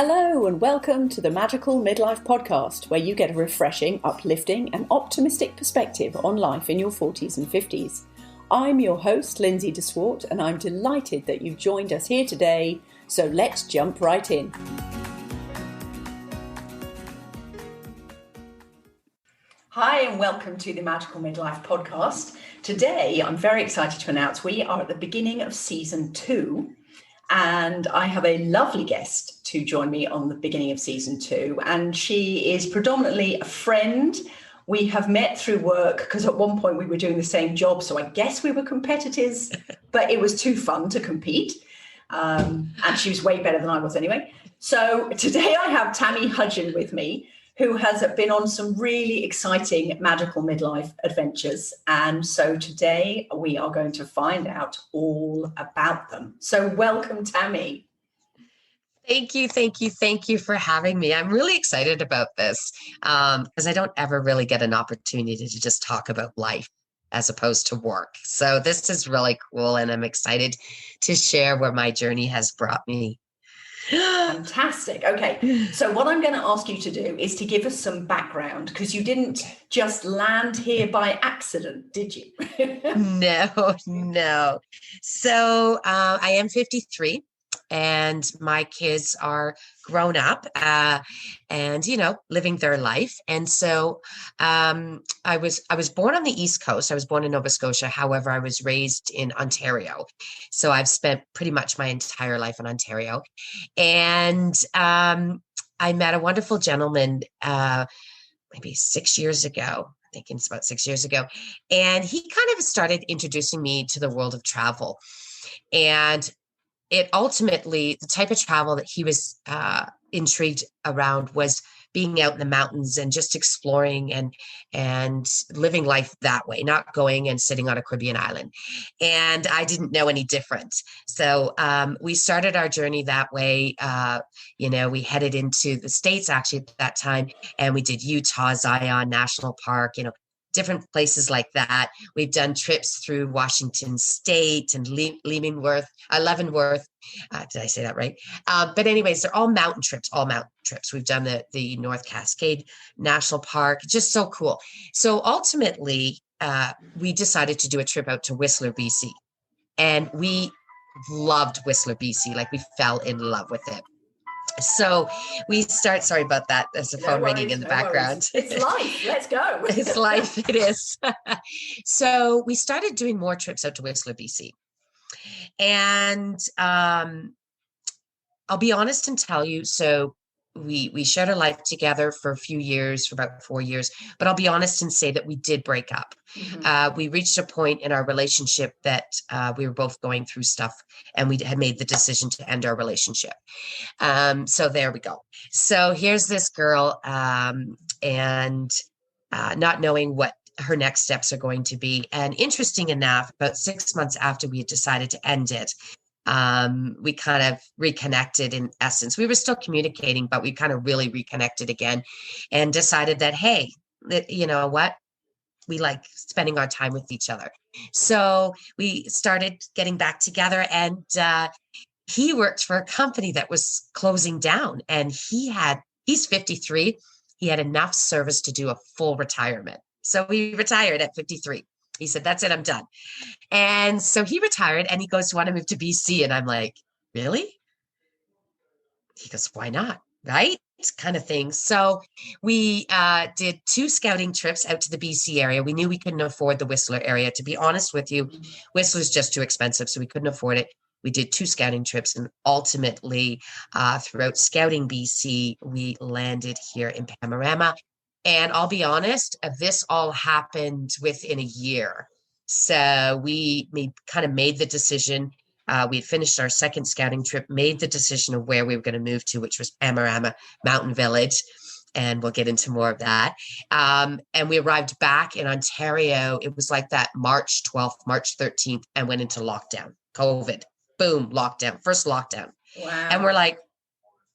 Hello and welcome to the Magical Midlife Podcast, where you get a refreshing, uplifting and optimistic perspective on life in your 40s and 50s. I'm your host, Lindsay DeSwart, and I'm delighted that you've joined us here today, so let's jump right in. Hi and welcome to the Magical Midlife Podcast. Today I'm very excited to announce we are at the beginning of season 2. And I have a lovely guest to join me on the beginning of season 2. And she is predominantly a friend. We have met through work because at one point we were doing the same job. So I guess we were competitors, but it was too fun to compete. And she was way better than I was anyway. So today I have Tammy Hudgin with me, who has been on some really exciting magical midlife adventures. And so today we are going to find out all about them. So welcome, Tammy. Thank you for having me. I'm really excited about this because I don't ever really get an opportunity to just talk about life as opposed to work. So this is really cool, and I'm excited to share where my journey has brought me. Fantastic. Okay. So what I'm going to ask you to do is to give us some background, because you didn't just land here by accident, did you? No. So I am 53 and my kids are grown up and, living their life. And so I was born on the East Coast. I was born in Nova Scotia. However, I was raised in Ontario. So I've spent pretty much my entire life in Ontario. And I met a wonderful gentleman maybe 6 years ago. I think it's about 6 years ago. And he kind of started introducing me to the world of travel. And it ultimately, the type of travel that he was intrigued around was being out in the mountains and just exploring and living life that way, not going and sitting on a Caribbean island. And I didn't know any different. So we started our journey that way. We headed into the States actually at that time, and we did Utah, Zion National Park, different places like that. We've done trips through Washington State and Leavenworth. Did I say that right? But anyways, they're all mountain trips. We've done the North Cascade National Park. Just so cool. So ultimately, we decided to do a trip out to Whistler, BC. And we loved Whistler, BC. Like, we fell in love with it. So sorry about that. There's a phone ringing in the background. It's life. Let's go. It's life. It is. So we started doing more trips out to Whistler, BC. And I'll be honest and tell you, so we shared our life together for a few years, for about 4 years, but I'll be honest and say that we did break up. Mm-hmm. We reached a point in our relationship that we were both going through stuff, and we had made the decision to end our relationship. So there we go. So here's this girl, and not knowing what her next steps are going to be. And interesting enough, about 6 months after we had decided to end it, we kind of reconnected. In essence, we were still communicating, but we kind of really reconnected again and decided that, hey, you know what? We like spending our time with each other. So we started getting back together, and he worked for a company that was closing down, and he's 53. He had enough service to do a full retirement. So he retired at 53. He said, that's it, I'm done. And so he retired, and he goes, want to move to BC. And I'm like, really? He goes, why not? Right? Kind of thing. So we did 2 scouting trips out to the BC area. We knew we couldn't afford the Whistler area. To be honest with you, Whistler's just too expensive, so we couldn't afford it. We did 2 scouting trips, and ultimately throughout scouting BC, we landed here in Panorama. And I'll be honest, this all happened within a year. So we kind of made the decision. We had finished our second scouting trip, made the decision of where we were going to move to, which was Panorama Mountain Village. And we'll get into more of that. And we arrived back in Ontario. It was like that March 12th, March 13th, and went into lockdown, COVID. Boom, lockdown, first lockdown. Wow. And we're like,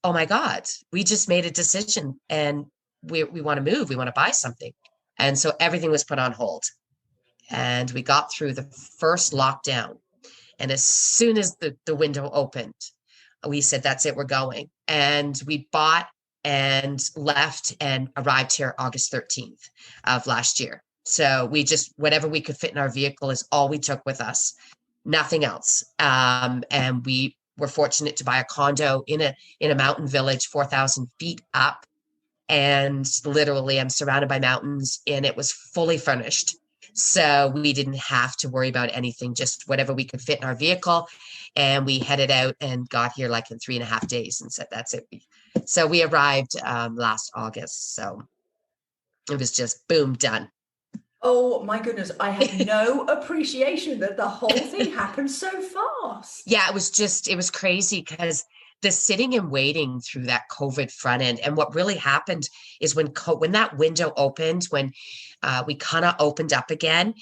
oh my God, we just made a decision, and we want to move. We want to buy something. And so everything was put on hold. And we got through the first lockdown. And as soon as the window opened, we said, that's it, we're going. And we bought and left and arrived here August 13th of last year. So we just, whatever we could fit in our vehicle is all we took with us, nothing else. And we were fortunate to buy a condo in a mountain village, 4,000 feet up. And literally I'm surrounded by mountains, and it was fully furnished. So we didn't have to worry about anything, just whatever we could fit in our vehicle. And we headed out and got here like in 3.5 days and said, that's it. So we arrived last August. So it was just boom, done. Oh my goodness. I had no appreciation that the whole thing happened so fast. Yeah, it was crazy because the sitting and waiting through that COVID front end. And what really happened is when that window opened, when we kind of opened up again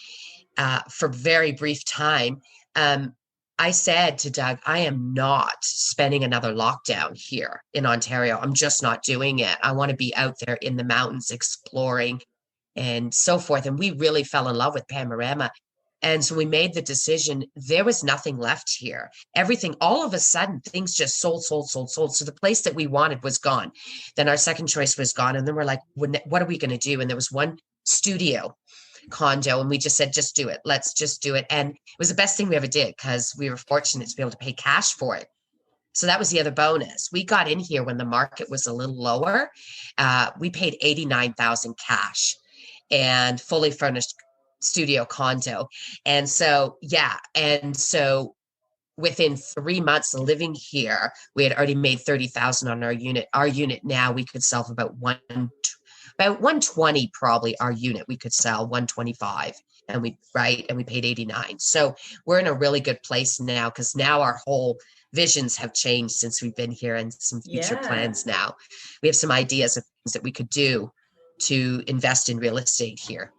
for very brief time, I said to Doug, I am not spending another lockdown here in Ontario. I'm just not doing it. I want to be out there in the mountains exploring and so forth. And we really fell in love with Panorama. And so we made the decision. There was nothing left here. Everything, all of a sudden, things just sold. So the place that we wanted was gone. Then our second choice was gone. And then we're like, what are we going to do? And there was one studio condo, and we just said, just do it. Let's just do it. And it was the best thing we ever did because we were fortunate to be able to pay cash for it. So that was the other bonus. We got in here when the market was a little lower. We paid $89,000 cash and fully furnished studio condo. And so, yeah. And so within 3 months of living here, we had already made 30,000 on our unit. Our unit now we could sell for about 120, probably our unit we could sell 125, and we paid 89. So we're in a really good place now, because now our whole visions have changed since we've been here, and some future plans now. We have some ideas of things that we could do to invest in real estate here.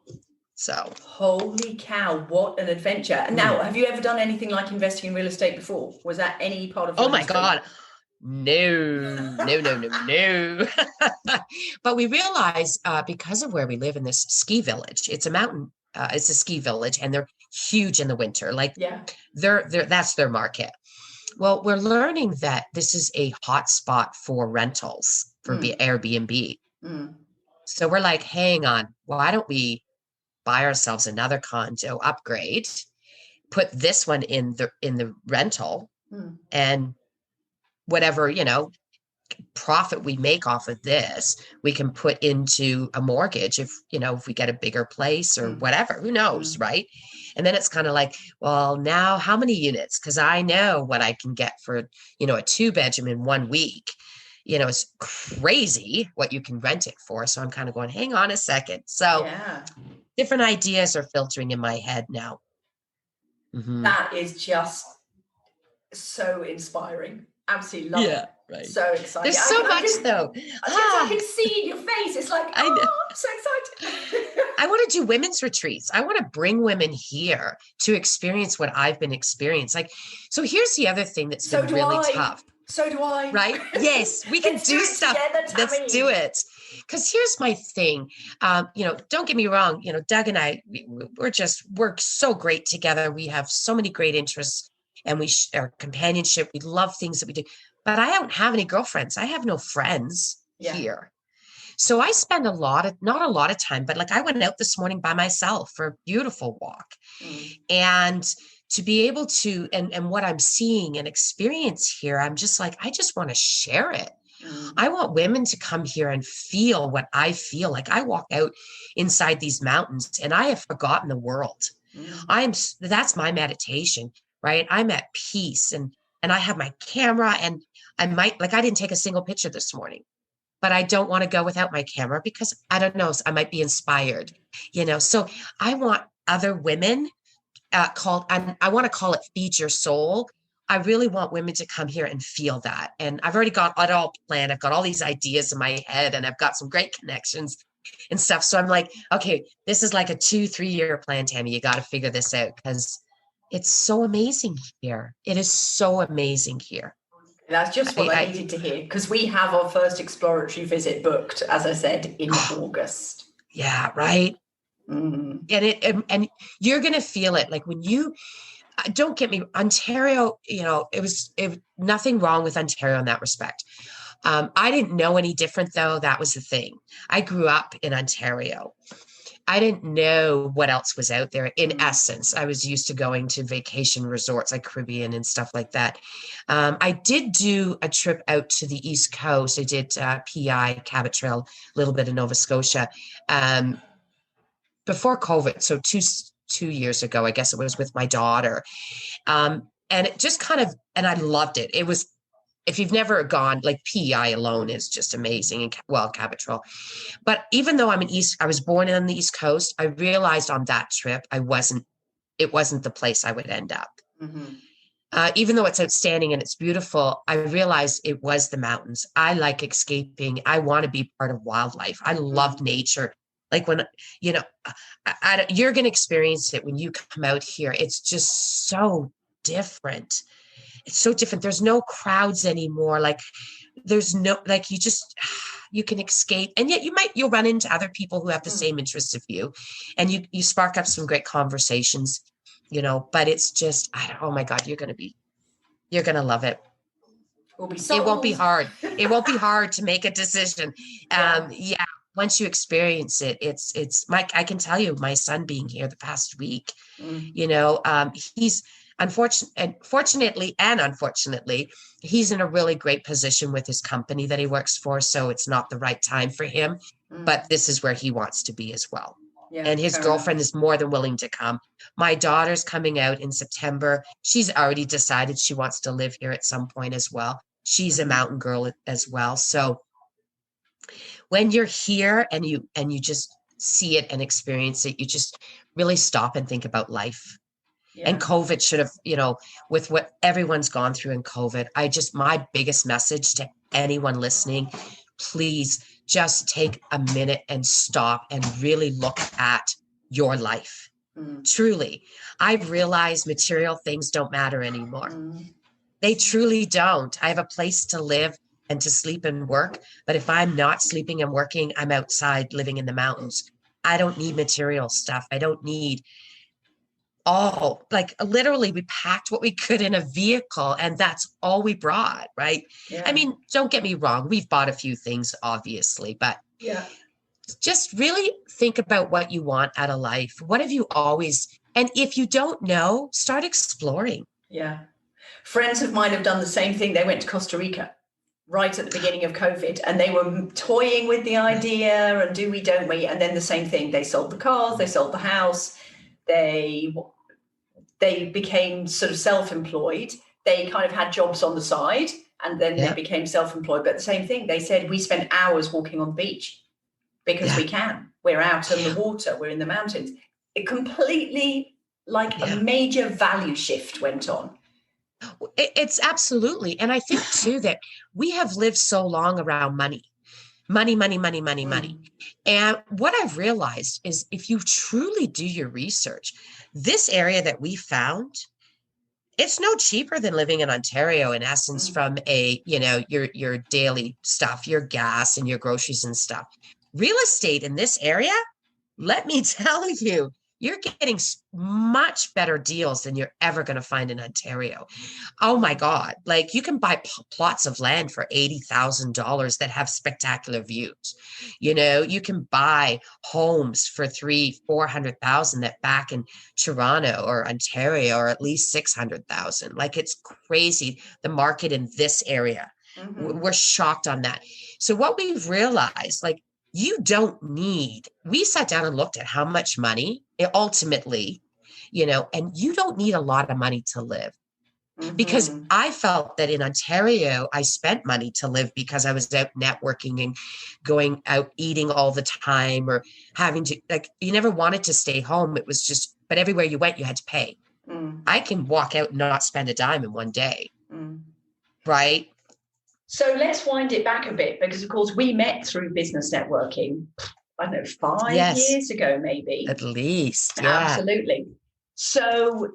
So holy cow, what an adventure. And now, have you ever done anything like investing in real estate before? Was that any part of your my God. No. But we realize because of where we live in this ski village, it's a mountain, it's a ski village, and they're huge in the winter. Like they're that's their market. Well, we're learning that this is a hot spot for rentals, for Airbnb. So we're like, hang on, why don't we buy ourselves another condo, upgrade, put this one in the rental, and whatever, profit we make off of this, we can put into a mortgage if we get a bigger place or whatever, who knows, right? And then it's kind of like, well, now how many units? Because I know what I can get for, a 2-bedroom in 1 week. It's crazy what you can rent it for. So I'm kind of going, hang on a second. So different ideas are filtering in my head now. That is just so inspiring. Absolutely love it. Right. So excited. There's so much though. I can see in your face. It's like, I'm so excited. I want to do women's retreats. I want to bring women here to experience what I've been experiencing. So here's the other thing that's been really tough. So do I. Right? Yes, we can do stuff. Together, let's do it. Because here's my thing. Don't get me wrong. Doug and I, we're so great together. We have so many great interests, and our companionship. We love things that we do. But I don't have any girlfriends. I have no friends here. So I spend not a lot of time, but like I went out this morning by myself for a beautiful walk. And to be able to, and what I'm seeing and experience here, I'm just like, I just want to share it. I want women to come here and feel what I feel. Like I walk out inside these mountains and I have forgotten the world. That's my meditation, right? I'm at peace, and I have my camera, and I didn't take a single picture this morning, but I don't want to go without my camera because I don't know, I might be inspired, so I want other women and I want to call it Feed Your Soul. I really want women to come here and feel that. And I've already got it all planned. I've got all these ideas in my head, and I've got some great connections and stuff. So I'm like, okay, this is like a 2-3 year plan, Tammy. You got to figure this out because it's so amazing here. It is so amazing here. That's just what I needed to hear, because we have our first exploratory visit booked, as I said, in August. Yeah, right. And you're going to feel it. Like when you, don't get me, Ontario, nothing wrong with Ontario in that respect. I didn't know any different, though. That was the thing. I grew up in Ontario. I didn't know what else was out there. In essence, I was used to going to vacation resorts like Caribbean and stuff like that. I did do a trip out to the East Coast. I did PI, Cabot Trail, a little bit of Nova Scotia before COVID. So 2 years ago, I guess it was with my daughter. And it just kind of, and I loved it. It was, if you've never gone, like PEI alone is just amazing. And well, Cabot Trail. But even though I was born on the East Coast, I realized on that trip, it wasn't the place I would end up. Mm-hmm. Even though it's outstanding and it's beautiful, I realized it was the mountains. I like escaping. I want to be part of wildlife. I love nature. Like when, you're going to experience it when you come out here. It's just so different. It's so different. There's no crowds anymore. Like there's no, like you can escape. And yet you'll run into other people who have the same interests of you. And you spark up some great conversations, but it's just, oh my God, you're going to love it. It won't be hard. It won't be hard to make a decision. Yeah. Once you experience it, it's Mike, I can tell you, my son being here the past week, he's, fortunately and unfortunately, he's in a really great position with his company that he works for. So it's not the right time for him, but this is where he wants to be as well. Yeah, and his girlfriend is more than willing to come. My daughter's coming out in September. She's already decided she wants to live here at some point as well. She's a mountain girl as well. So when you're here and you just see it and experience it, you just really stop and think about life. Yeah. And COVID should have, with what everyone's gone through in COVID, my biggest message to anyone listening, please just take a minute and stop and really look at your life. Truly. I've realized material things don't matter anymore. They truly don't. I have a place to live and to sleep and work. But if I'm not sleeping and working, I'm outside living in the mountains. I don't need material stuff. I don't need like literally we packed what we could in a vehicle and that's all we brought, right? Yeah. I mean, don't get me wrong. We've bought a few things, obviously, but just really think about what you want out of life. What have you always, and if you don't know, start exploring. Yeah. Friends of mine have done the same thing. They went to Costa Rica right at the beginning of COVID and they were toying with the idea and do we, don't we? And then the same thing. They sold the cars, they sold the house. They became sort of self-employed. They kind of had jobs on the side and then they became self-employed. But the same thing, they said, we spent hours walking on the beach because we can. We're out in the water. We're in the mountains. It completely, a major value shift went on. It's absolutely. And I think too that we have lived so long around money. Money. And what I've realized is if you truly do your research, this area that we found, it's no cheaper than living in Ontario in essence from your daily stuff, your gas and your groceries and stuff. Real estate in this area, let me tell you, you're getting much better deals than you're ever going to find in Ontario. Oh my God. Like you can buy plots of land for $80,000 that have spectacular views. You can buy homes for $300,000-$400,000 that back in Toronto or Ontario are at least 600,000. Like it's crazy. The market in this area, we're shocked on that. So what we've realized, we sat down and looked at how much money ultimately, and you don't need a lot of money to live. Because I felt that in Ontario, I spent money to live because I was out networking and going out eating all the time or having to, you never wanted to stay home. It was just, but everywhere you went, you had to pay. I can walk out and not spend a dime in one day. Right? So let's wind it back a bit because, of course, we met through business networking, I don't know, 5 years ago, maybe. At least, yeah. Absolutely. So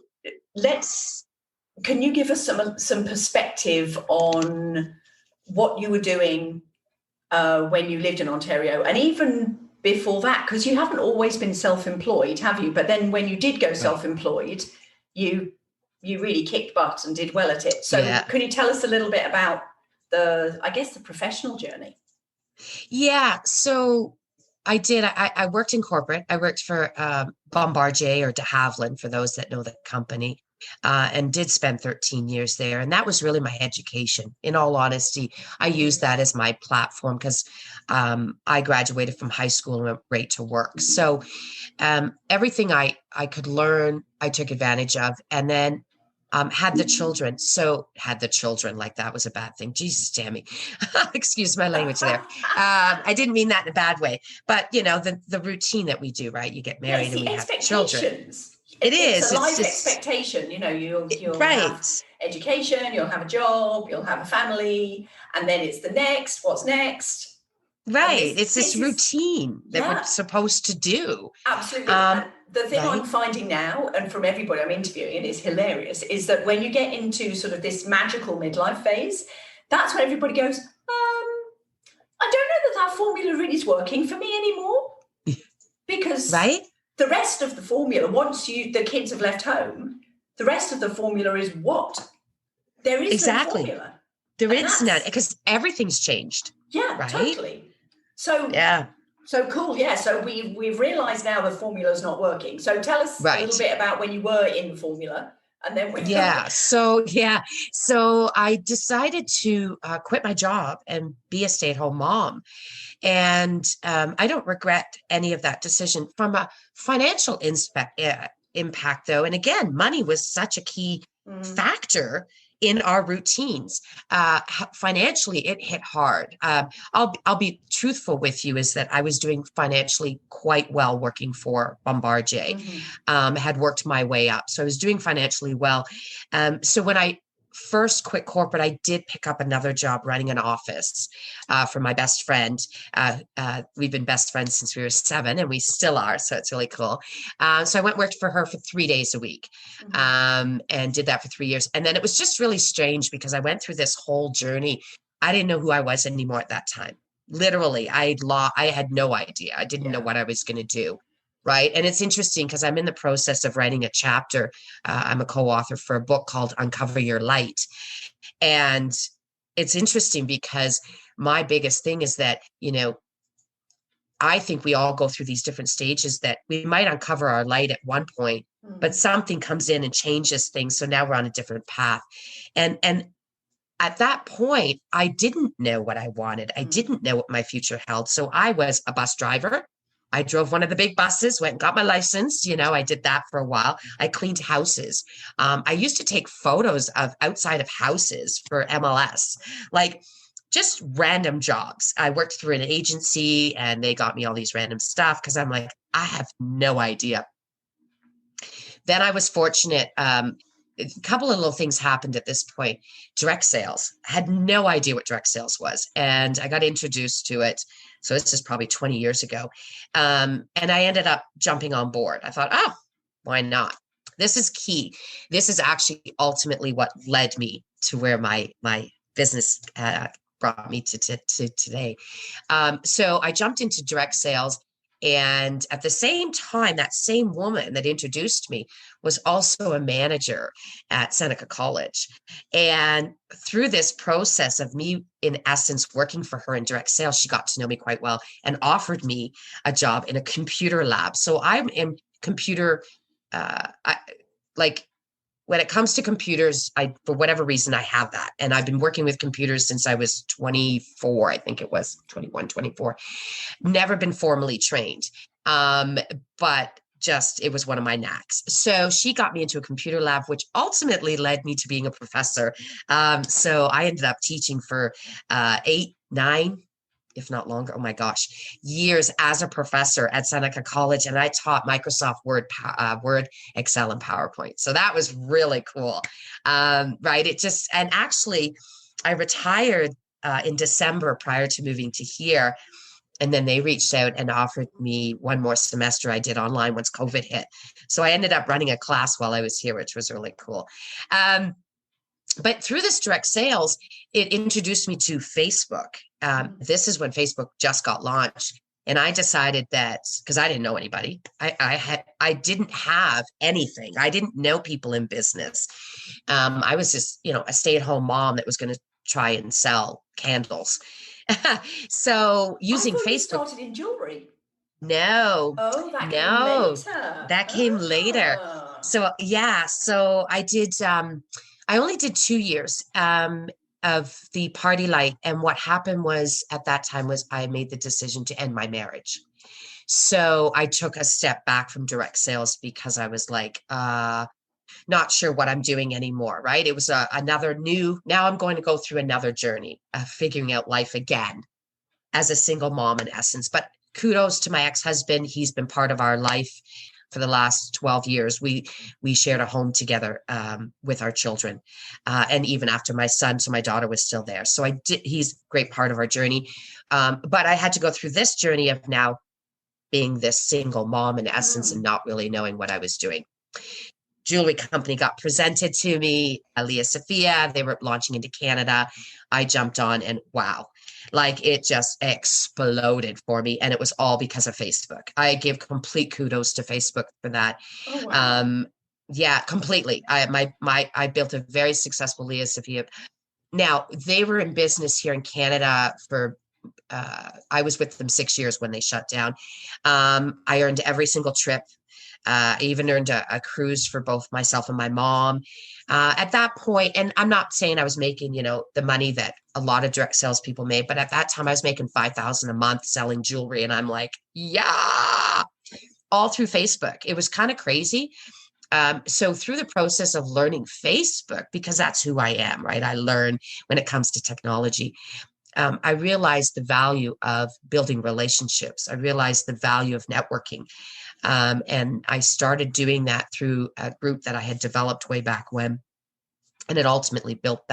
can you give us some perspective on what you were doing when you lived in Ontario and even before that? Because you haven't always been self-employed, have you? But then when you did go self-employed, you you really kicked butt and did well at it. So Yeah. could you tell us a little bit about the professional journey? Yeah. So I did. I worked in corporate. I worked for Bombardier or de Havilland, for those that know the company, and did spend 13 years there. And that was really my education. In all honesty, I used that as my platform because I graduated from high school and went right to work. So everything I could learn, I took advantage of. And then had the children. So had the children, like that was a bad thing. Jesus, Tammy. Excuse my language there. I didn't mean that in a bad way, but the routine that we do, right? You get married and we have children. It's a life expectation. You'll right. have education, you'll have a job, you'll have a family, and then it's the next. What's next? Right. It's this routine that we're supposed to do. Absolutely. The thing I'm finding now, and from everybody I'm interviewing, is hilarious, is that when you get into sort of this magical midlife phase, that's when everybody goes, I don't know that formula really is working for me anymore. Because the rest of the formula, once the kids have left home, the rest of the formula is what? There is no formula. There is none, because everything's changed. Yeah, right? Totally. So so cool. Yeah. So we've realized now the formula is not working. So tell us a little bit about when you were in the formula, and then So I decided to quit my job and be a stay-at-home mom. And I don't regret any of that decision from a financial impact, though. And again, money was such a key factor in our routines. Financially, it hit hard. I'll be truthful with you, is that I was doing financially quite well working for Bombardier. Had worked my way up. So I was doing financially well. So when I first quit corporate, I did pick up another job running an office for my best friend. We've been best friends since we were 7, and we still are. So it's really cool. So I worked for her for 3 days a week, and did that for 3 years. And then it was just really strange because I went through this whole journey. I didn't know who I was anymore at that time. Literally, I had no idea. I didn't know what I was going to do. Right. And it's interesting because I'm in the process of writing a chapter. I'm a co-author for a book called Uncover Your Light. And it's interesting because my biggest thing is that, I think we all go through these different stages that we might uncover our light at one point, but something comes in and changes things. So now we're on a different path. And at that point, I didn't know what I wanted. I didn't know what my future held. So I was a bus driver. I drove one of the big buses, went and got my license. I did that for a while. I cleaned houses. I used to take photos of outside of houses for MLS, like just random jobs. I worked through an agency and they got me all these random stuff because I'm like, I have no idea. Then I was fortunate. A couple of little things happened at this point. Direct sales. I had no idea what direct sales was. And I got introduced to it. So this is probably 20 years ago. And I ended up jumping on board. I thought, why not? This is key. This is actually ultimately what led me to where my business brought me to today. So I jumped into direct sales. And at the same time, that same woman that introduced me was also a manager at Seneca College. And through this process of me, in essence, working for her in direct sales, she got to know me quite well and offered me a job in a computer lab. So I'm in computer, when it comes to computers, for whatever reason, I have that. And I've been working with computers since I was 24, I think it was 21, 24. Never been formally trained, but just it was one of my knacks. So she got me into a computer lab, which ultimately led me to being a professor. So I ended up teaching for 8, 9, if not longer, oh my gosh, years as a professor at Seneca College. And I taught Microsoft Word, Excel, and PowerPoint. So that was really cool. Right. And actually I retired in December prior to moving to here. And then they reached out and offered me one more semester. I did online once COVID hit. So I ended up running a class while I was here, which was really cool. But through this direct sales, it introduced me to Facebook. This is when Facebook just got launched. And I decided that because I didn't know anybody, I didn't have anything. I didn't know people in business. I was just, a stay-at-home mom that was going to try and sell candles. So I using thought you Facebook, started in jewelry. no, Oh, that came no, later. that came later. Ah. So yeah, so I only did 2 years of the party light. And what happened was at that time was I made the decision to end my marriage. So I took a step back from direct sales because I was like, not sure what I'm doing anymore, right? It was now I'm going to go through another journey of figuring out life again as a single mom in essence. But kudos to my ex-husband. He's been part of our life for the last 12 years. We shared a home together with our children. And even after my son, so my daughter was still there. So he's a great part of our journey. But I had to go through this journey of now being this single mom in essence and not really knowing what I was doing. Jewelry company got presented to me, Leah Sophia. They were launching into Canada. I jumped on and wow, like it just exploded for me. And it was all because of Facebook. I give complete kudos to Facebook for that. Oh, wow. Yeah, completely. I built a very successful Leah Sophia. Now they were in business here in Canada for I was with them 6 years when they shut down. I earned every single trip. I even earned a cruise for both myself and my mom. At that point, and I'm not saying I was making, the money that a lot of direct sales people made, but at that time I was making $5,000 a month selling jewelry. And I'm like, yeah, all through Facebook. It was kind of crazy. So through the process of learning Facebook, because that's who I am, right? I learn when it comes to technology. I realized the value of building relationships. I realized the value of networking. And I started doing that through a group that I had developed way back when. And it ultimately built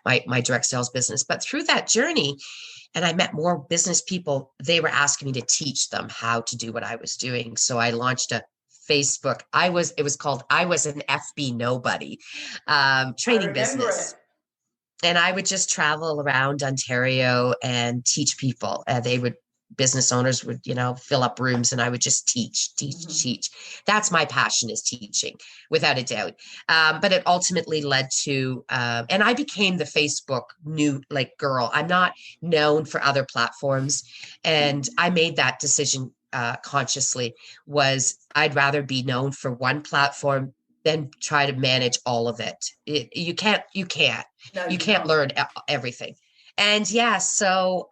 my direct sales business. But through that journey, and I met more business people, they were asking me to teach them how to do what I was doing. So I launched a Facebook. It was called I Was an FB Nobody I training remember it. business. And I would just travel around Ontario and teach people. Business owners would, fill up rooms and I would just teach. That's my passion, is teaching, without a doubt. But it ultimately led to, and I became the Facebook new girl. I'm not known for other platforms. And I made that decision consciously, was I'd rather be known for one platform than try to manage all of it. You can't. No, You you can't can't. learn everything. And yeah, so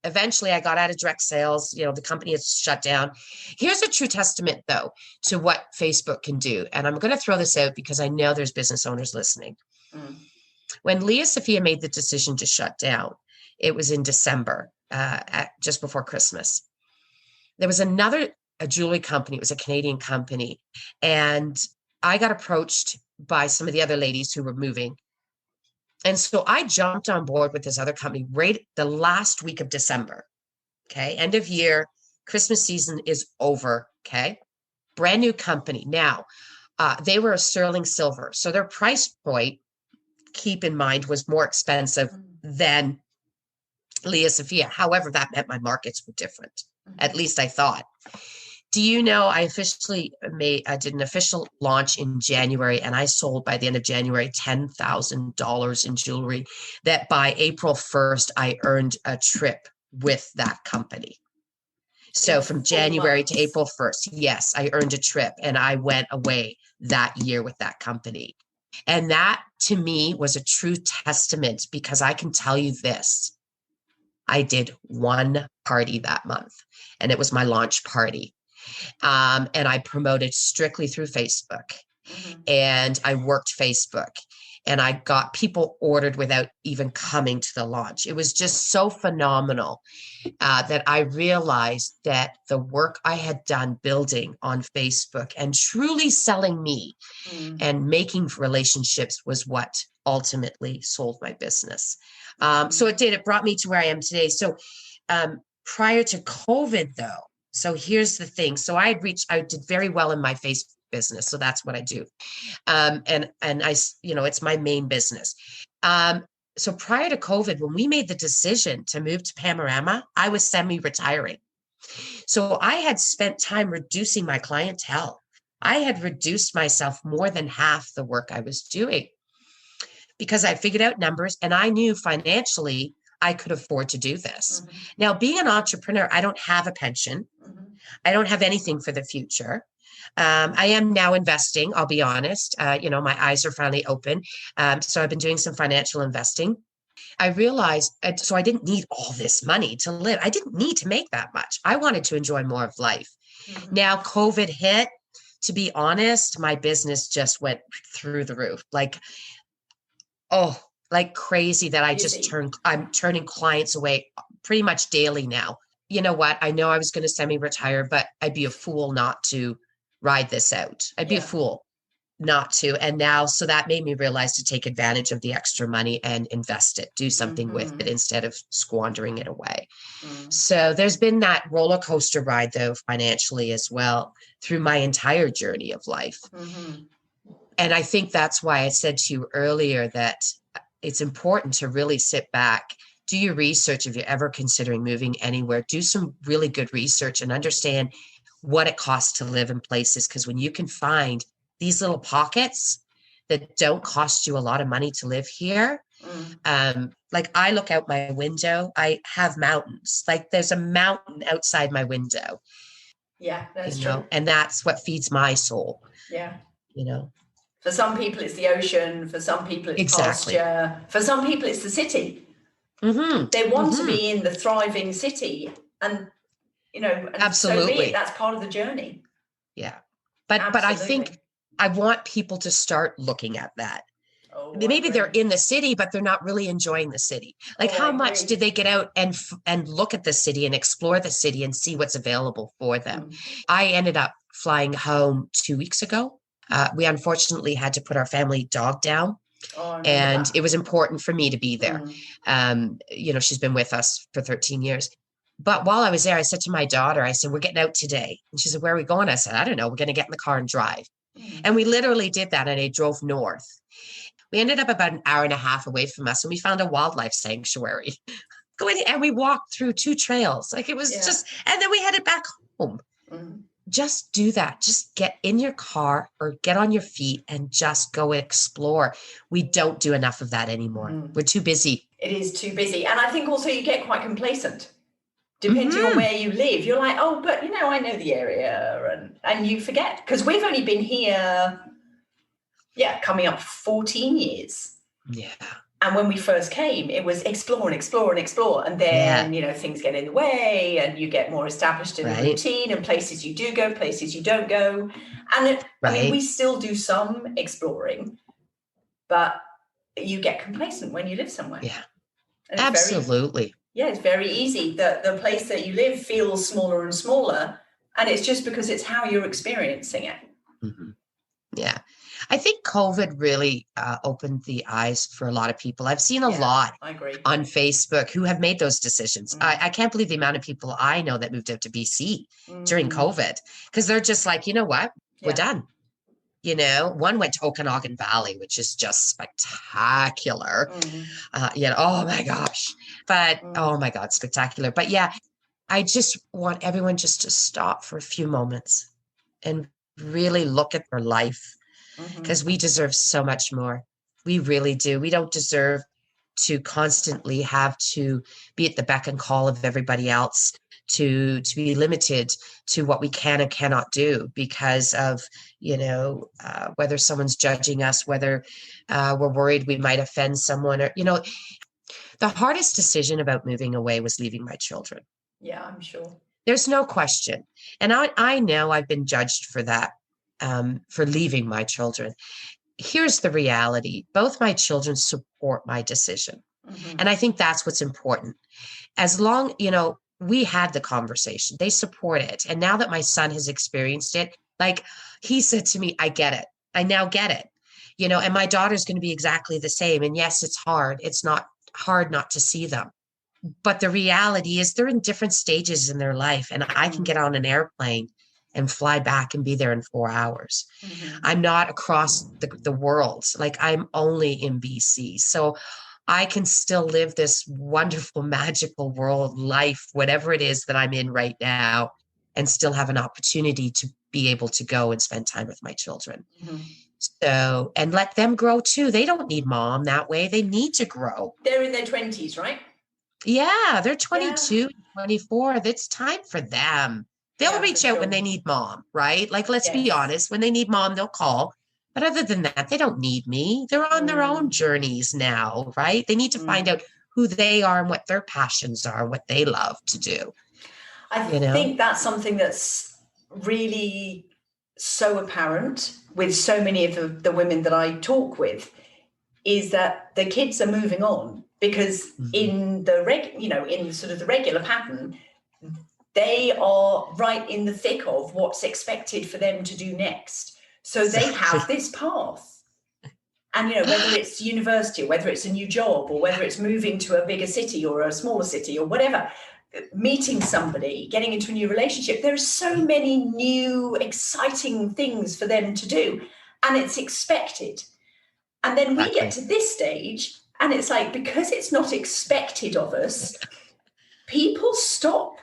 eventually I got out of direct sales. The company has shut down. Here's a true testament, though, to what Facebook can do. And I'm going to throw this out because I know there's business owners listening. Mm. When Leah Sophia made the decision to shut down, it was in December, just before Christmas. There was a jewelry company. It was a Canadian company. And I got approached by some of the other ladies who were moving. And so I jumped on board with this other company right the last week of December. Okay. End of year, Christmas season is over. Okay. Brand new company. Now, they were a sterling silver. So their price point, keep in mind, was more expensive than Leah Sophia. However, that meant my markets were different. At least I thought. Do you know I did an official launch in January, and I sold by the end of January $10,000 in jewelry that by April 1st, I earned a trip with that company. So from January to April 1st, yes, I earned a trip and I went away that year with that company. And that to me was a true testament, because I can tell you this. I did one party that month, and it was my launch party. And I promoted strictly through Facebook. And I worked Facebook, and I got people ordered without even coming to the launch. It was just so phenomenal that I realized that the work I had done building on Facebook and truly selling me and making relationships was what ultimately sold my business. So it brought me to where I am today. So prior to COVID, though, so here's the thing. So I did very well in my Facebook business. So that's what I do. And I, it's my main business. So prior to COVID, when we made the decision to move to Panorama, I was semi-retiring. So I had spent time reducing my clientele. I had reduced myself more than half the work I was doing because I figured out numbers and I knew financially I could afford to do this. Mm-hmm. Now, being an entrepreneur, I don't have a pension. Mm-hmm. I don't have anything for the future. I am now investing, I'll be honest. My eyes are finally open. So I've been doing some financial investing. I realized, so I didn't need all this money to live. I didn't need to make that much. I wanted to enjoy more of life. Mm-hmm. Now, COVID hit. To be honest, my business just went through the roof. Like crazy that I'm turning clients away pretty much daily now. You know what? I know I was going to semi-retire, but I'd be a fool not to ride this out. I'd be a fool not to. And now, so that made me realize to take advantage of the extra money and invest it, do something with it instead of squandering it away. So there's been that roller coaster ride, though, financially as well, through my entire journey of life. And I think that's why I said to you earlier that it's important to really sit back, do your research. If you're ever considering moving anywhere, do some really good research and understand what it costs to live in places. Because when you can find these little pockets that don't cost you a lot of money to live here, like I look out my window, I have mountains. Like there's a mountain outside my window. Yeah, that's true. And that's what feeds my soul. Yeah. For some people, it's the ocean. For some people, it's pasture. For some people, it's the city. They want to be in the thriving city. And, absolutely. So be it. That's part of the journey. Yeah. But I think I want people to start looking at that. Maybe they're in the city, but they're not really enjoying the city. Like how much did they get out and look at the city and explore the city and see what's available for them? I ended up flying home 2 weeks ago. We unfortunately had to put our family dog down. And it was important for me to be there. She's been with us for 13 years. But while I was there, I said to my daughter, I said, we're getting out today. And she said, where are we going? I said, I don't know. We're going to get in the car and drive. And we literally did that. And I drove north. We ended up about an hour and a half away from us. And we found a wildlife sanctuary. And we walked through 2 trails. Like it was and then we headed back home. Just do that. Just get in your car or get on your feet and just go explore. We don't do enough of that anymore. We're too busy. It is too busy. And I think also you get quite complacent. Depending on where you live, you're like, oh, but I know the area, and you forget because we've only been here, coming up 14 years. Yeah. And when we first came, it was explore and explore and explore. And then, things get in the way and you get more established in a routine and places you do go, places you don't go. And I mean, we still do some exploring, but you get complacent when you live somewhere. Yeah, absolutely. It's very easy that the place that you live feels smaller and smaller. And it's just because it's how you're experiencing it. Yeah. I think COVID really opened the eyes for a lot of people. I've seen a lot on Facebook who have made those decisions. I can't believe the amount of people I know that moved out to BC during COVID because they're just like, you know what? We're done. One went to Okanagan Valley, which is just spectacular. Oh my gosh. But oh my God, spectacular. But I just want everyone just to stop for a few moments and really look at their life. Because we deserve so much more. We really do. We don't deserve to constantly have to be at the beck and call of everybody else, to be limited to what we can and cannot do because of, whether someone's judging us, whether we're worried we might offend someone. Or, the hardest decision about moving away was leaving my children. Yeah, I'm sure. There's no question. And I know I've been judged for that. For leaving my children. Here's the reality. Both my children support my decision. And I think that's what's important. As long, we had the conversation, they support it. And now that my son has experienced it, like he said to me, I get it. I now get it, and my daughter's going to be exactly the same. And yes, it's hard. It's not hard not to see them. But the reality is they're in different stages in their life. And I can get on an airplane and fly back and be there in 4 hours. I'm not across the world. Like I'm only in BC. So I can still live this wonderful, magical world life, whatever it is that I'm in right now, and still have an opportunity to be able to go and spend time with my children. Mm-hmm. So, and let them grow too. They don't need mom that way. They need to grow. They're in their 20s, right? Yeah, they're Yeah. 22, 24. It's time for them. They'll Yeah, reach for out sure. when they need mom, right? Like, let's be Yes. honest, when they need mom, they'll call. But other than that, they don't need me. They're on their own journeys now, right? They need to find out who they are and what their passions are, what they love to do. I think that's something that's really so apparent with so many of the women that I talk with, is that the kids are moving on, because in the in sort of the regular pattern, they are right in the thick of what's expected for them to do next. So they have this path. And, whether it's university, or whether it's a new job, or whether it's moving to a bigger city or a smaller city or whatever, meeting somebody, getting into a new relationship, there are so many new, exciting things for them to do. And it's expected. And then we get to this stage, and it's like, because it's not expected of us, people stop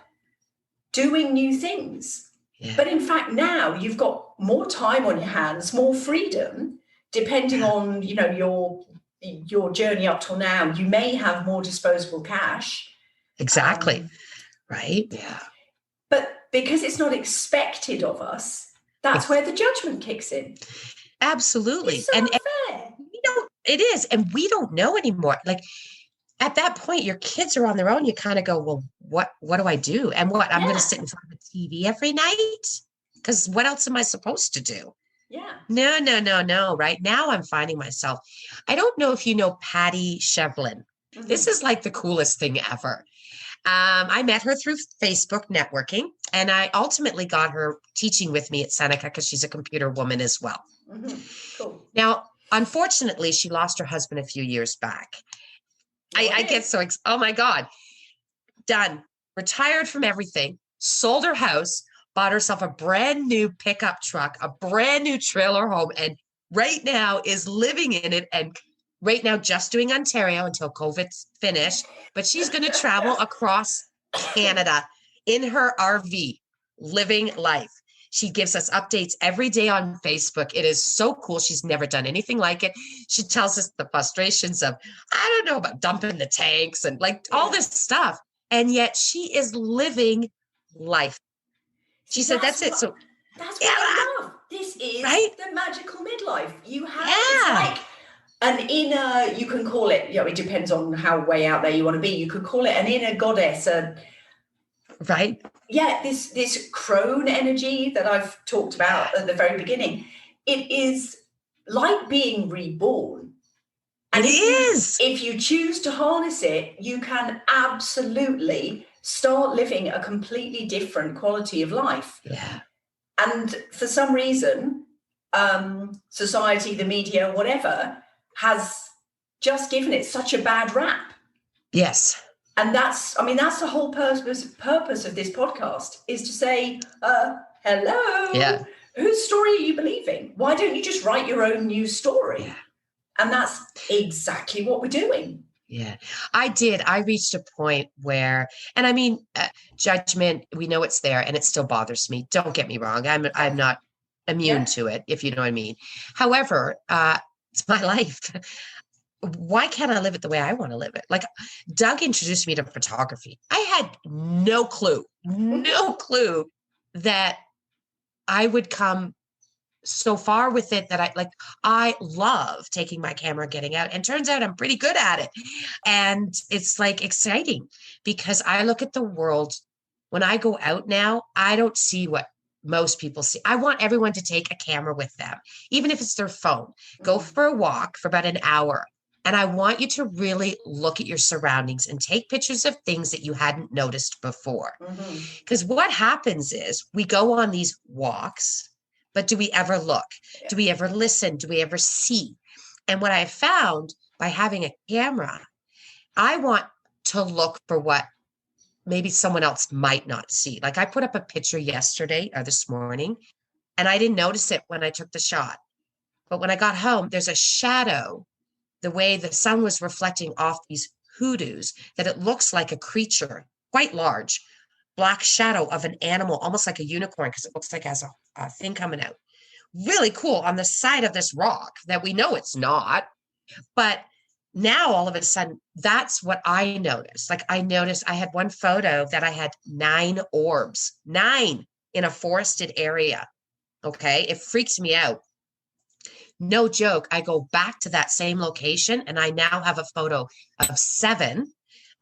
doing new things. Yeah. But in fact, now you've got more time on your hands, more freedom, depending on, your journey up till now. You may have more disposable cash. Exactly. Right. Yeah. But because it's not expected of us, that's where the judgment kicks in. Absolutely. It's so unfair. It is. And we don't know anymore. Like, at that point, your kids are on their own. You kind of go, well, what do I do? And I'm going to sit in front of the TV every night? Because what else am I supposed to do? Yeah. No. Right now, I'm finding myself. I don't know if you know Patty Shevlin. Mm-hmm. This is like the coolest thing ever. I met her through Facebook networking, and I ultimately got her teaching with me at Seneca because she's a computer woman as well. Mm-hmm. Cool. Now, unfortunately, she lost her husband a few years back. I get so oh my God. Done. Retired from everything, sold her house, bought herself a brand new pickup truck, a brand new trailer home, and right now is living in it, and right now just doing Ontario until COVID's finished. But she's going to travel across Canada in her RV, living life. She gives us updates every day on Facebook. It is so cool. She's never done anything like it. She tells us the frustrations of, I don't know, about dumping the tanks and like all this stuff. And yet she is living life. She said, that's it. So that's what I love. This is the magical midlife. You have, it's like an inner, you can call it, it depends on how way out there you want to be. You could call it an inner goddess, right? Yeah, this crone energy that I've talked about at the very beginning. It is like being reborn. And if you choose to harness it, you can absolutely start living a completely different quality of life. Yeah. And for some reason, society, the media, whatever, has just given it such a bad rap. Yes. And that's the whole purpose of this podcast, is to say, hello, whose story are you believing? Why don't you just write your own news story? Yeah. And that's exactly what we're doing. Yeah, I did. I reached a point where, and I mean, judgment, we know it's there and it still bothers me. Don't get me wrong. I'm not immune to it, if you know what I mean. However, it's my life. Why can't I live it the way I want to live it? Like, Doug introduced me to photography. I had no clue that I would come so far with it, that I love taking my camera, getting out, and turns out I'm pretty good at it. And it's like exciting, because I look at the world when I go out now, I don't see what most people see. I want everyone to take a camera with them, even if it's their phone. Go for a walk for about an hour. And I want you to really look at your surroundings and take pictures of things that you hadn't noticed before. Because what happens is we go on these walks, but do we ever look? Do we ever listen? Do we ever see? And what I found by having a camera, I want to look for what maybe someone else might not see. Like, I put up a picture yesterday or this morning, and I didn't notice it when I took the shot. But when I got home, there's a shadow the way the sun was reflecting off these hoodoos, that it looks like a creature, quite large, black shadow of an animal, almost like a unicorn, because it looks like it has a thing coming out. Really cool on the side of this rock that we know it's not. But now all of a sudden, that's what I noticed. Like I noticed I had one photo that I had 9 orbs, 9 in a forested area. Okay. It freaks me out. No joke. I go back to that same location and I now have a photo of 7.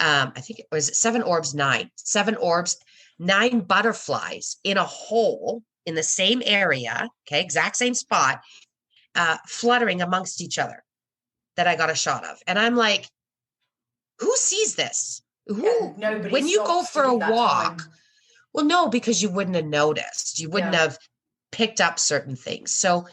I think it was 7 orbs, 9, 7 orbs, 9 butterflies in a hole in the same area. Okay. Exact same spot, fluttering amongst each other that I got a shot of. And I'm like, who sees this? Nobody When you go stops for to a give that walk, time. well, no, because you wouldn't have noticed. You wouldn't have picked up certain things. So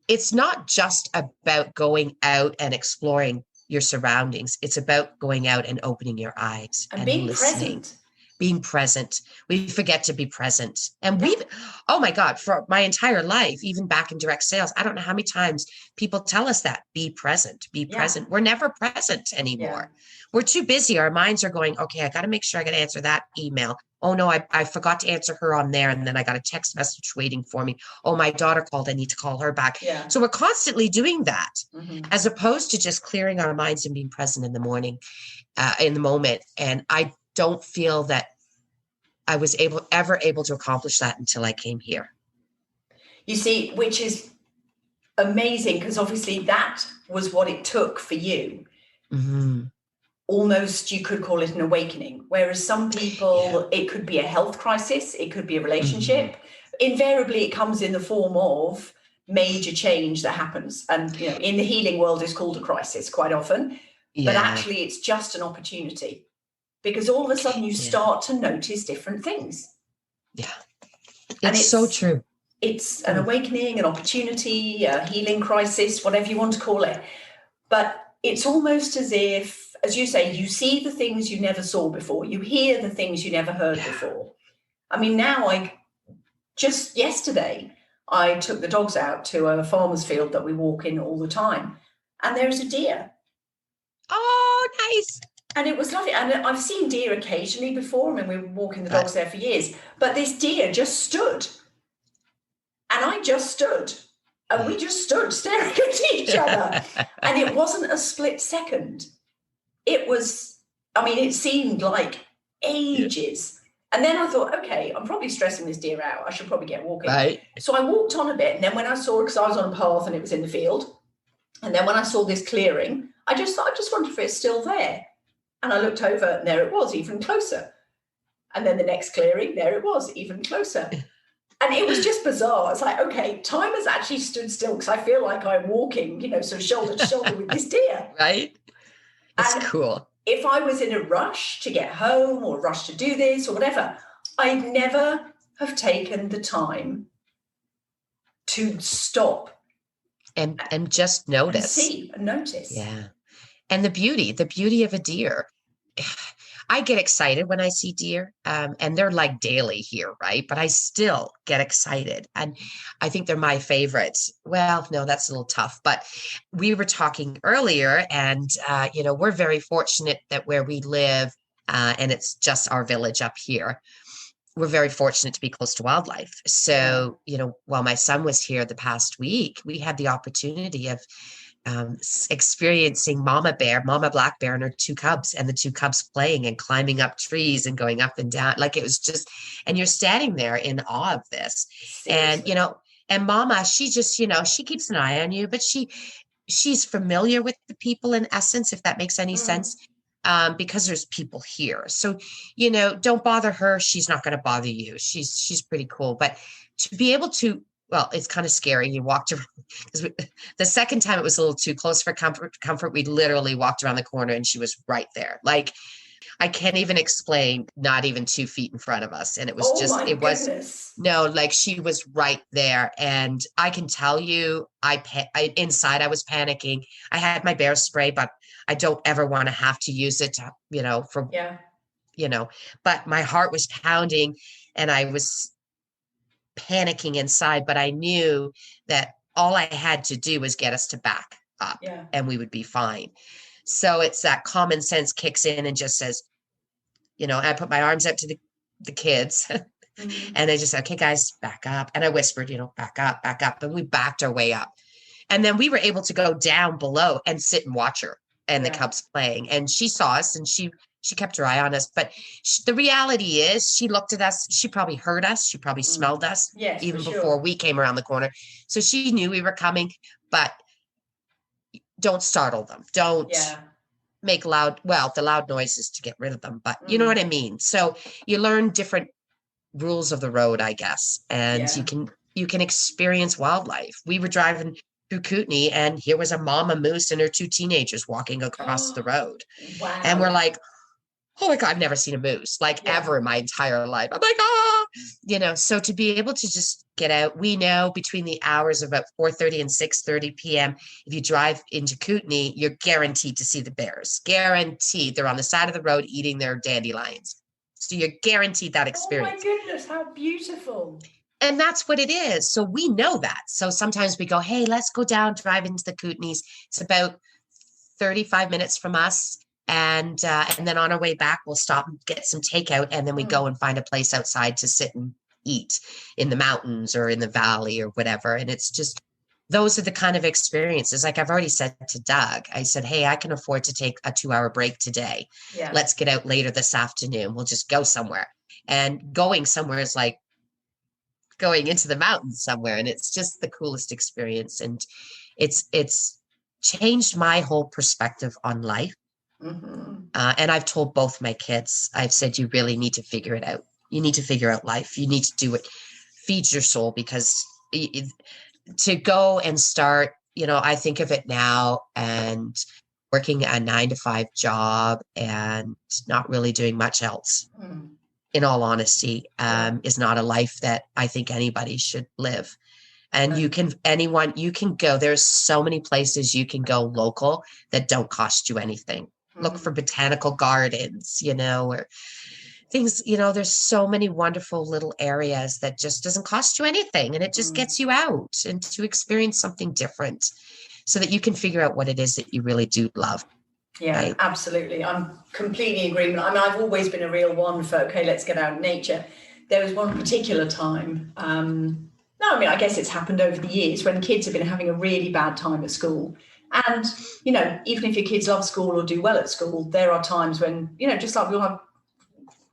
it's not just about going out and exploring your surroundings. It's about going out and opening your eyes And and being listening. present. Being present. We forget to be present. And oh my God, for my entire life, even back in direct sales, I don't know how many times people tell us that, be present, be present. We're never present anymore. We're too busy. Our minds are going, okay, I got to make sure I got to answer that email. Oh no, I forgot to answer her on there. And then I got a text message waiting for me. Oh, my daughter called. I need to call her back. So we're constantly doing that, as opposed to just clearing our minds and being present in the morning, in the moment. And I don't feel that I was ever able to accomplish that until I came here. You see, which is amazing, because obviously that was what it took for you. Almost, you could call it an awakening. Whereas some people, it could be a health crisis, it could be a relationship. Invariably, it comes in the form of major change that happens. And, you know, in the healing world, it's called a crisis quite often. But actually, it's just an opportunity. Because all of a sudden you start to notice different things. It's so true. It's an awakening, an opportunity, a healing crisis, whatever you want to call it. But it's almost as if, as you say, you see the things you never saw before. You hear the things you never heard before. I mean, now just yesterday, I took the dogs out to a farmer's field that we walk in all the time. And there's a deer. Oh, nice. And it was lovely. And I've seen deer occasionally before. I mean, we were walking the dogs there for years. But this deer just stood. And I just stood. And we just stood staring at each other. And it wasn't a split second. It was, I mean, it seemed like ages. And then I thought, okay, I'm probably stressing this deer out. I should probably get walking. So I walked on a bit. And then when I saw, because I was on a path and it was in the field. And then when I saw this clearing, I just thought, I just wonder if it's still there. And I looked over and there it was, even closer. And then the next clearing, there it was, even closer. And it was just bizarre. It's like, okay, time has actually stood still because I feel like I'm walking, you know, sort of shoulder to shoulder with this deer. It's cool. If I was in a rush to get home or rush to do this or whatever, I'd never have taken the time to stop. And just notice. And see and notice. Yeah. And the beauty of a deer. I get excited when I see deer, and they're like daily here, right? But I still get excited. And I think they're my favorites. Well, no, that's a little tough. But we were talking earlier, and, you know, we're very fortunate that where we live, and it's just our village up here, we're very fortunate to be close to wildlife. So, you know, while my son was here the past week, we had the opportunity of experiencing mama black bear and her 2 cubs, and the 2 cubs playing and climbing up trees and going up and down. Like, it was just, and you're standing there in awe of this. Seriously. And, you know, and mama, she just, you know, she keeps an eye on you, but she's familiar with the people in essence, if that makes any sense, because there's people here. So, you know, don't bother her. She's not going to bother you. She's pretty cool. But to be able to, well, it's kind of scary. You walked around, because the second time it was a little too close for comfort. We literally walked around the corner and she was right there. Like, I can't even explain, not even 2 feet in front of us. And it was like she was right there. And I can tell you, inside I was panicking. I had my bear spray, but I don't ever want to have to use it to, you know, you know, but my heart was pounding and I was panicking inside, but I knew that all I had to do was get us to back up Yeah. and we would be fine. So it's that common sense kicks in and just says, I put my arms out to the kids and I just said, okay, guys, back up. And I whispered, back up, back up. And we backed our way up. And then we were able to go down below and sit and watch her and the cubs playing. And she saw us and she kept her eye on us. But the reality is she looked at us. She probably heard us. She probably smelled us even before we came around the corner. So she knew we were coming, but don't startle them. Don't make the loud noises to get rid of them. But you know what I mean? So you learn different rules of the road, I guess. And you can experience wildlife. We were driving through Kootenai and here was a mama moose and her two teenagers walking across the road. Wow. And we're like, oh my God, I've never seen a moose ever in my entire life. I'm like, so to be able to just get out, we know between the hours of about 4:30 and 6:30 p.m., if you drive into Kootenai, you're guaranteed to see the bears. Guaranteed. They're on the side of the road eating their dandelions. So you're guaranteed that experience. Oh my goodness, how beautiful. And that's what it is. So we know that. So sometimes we go, hey, let's go down, drive into the Kootenays. It's about 35 minutes from us. And then on our way back, we'll stop and get some takeout. And then we go and find a place outside to sit and eat in the mountains or in the valley or whatever. And it's just, those are the kind of experiences. Like I've already said to Doug, I said, hey, I can afford to take a 2-hour break today. Yeah. Let's get out later this afternoon. We'll just go somewhere. And going somewhere is like going into the mountains somewhere. And it's just the coolest experience. And it's changed my whole perspective on life. And I've told both my kids, I've said, you really need to figure it out. You need to figure out life. You need to do it. Feed your soul, because to go and start, I think of it now and working a 9-to-5 job and not really doing much else, in all honesty, is not a life that I think anybody should live. And you can go, there's so many places you can go local that don't cost you anything. Look for botanical gardens, or things, there's so many wonderful little areas that just doesn't cost you anything. And it just gets you out and to experience something different so that you can figure out what it is that you really do love. Yeah, right? Absolutely. I'm completely in agreement. I mean, I've always been a real one for, okay, let's get out in nature. There was one particular time, I guess it's happened over the years when kids have been having a really bad time at school. And, even if your kids love school or do well at school, there are times when, just like we'll have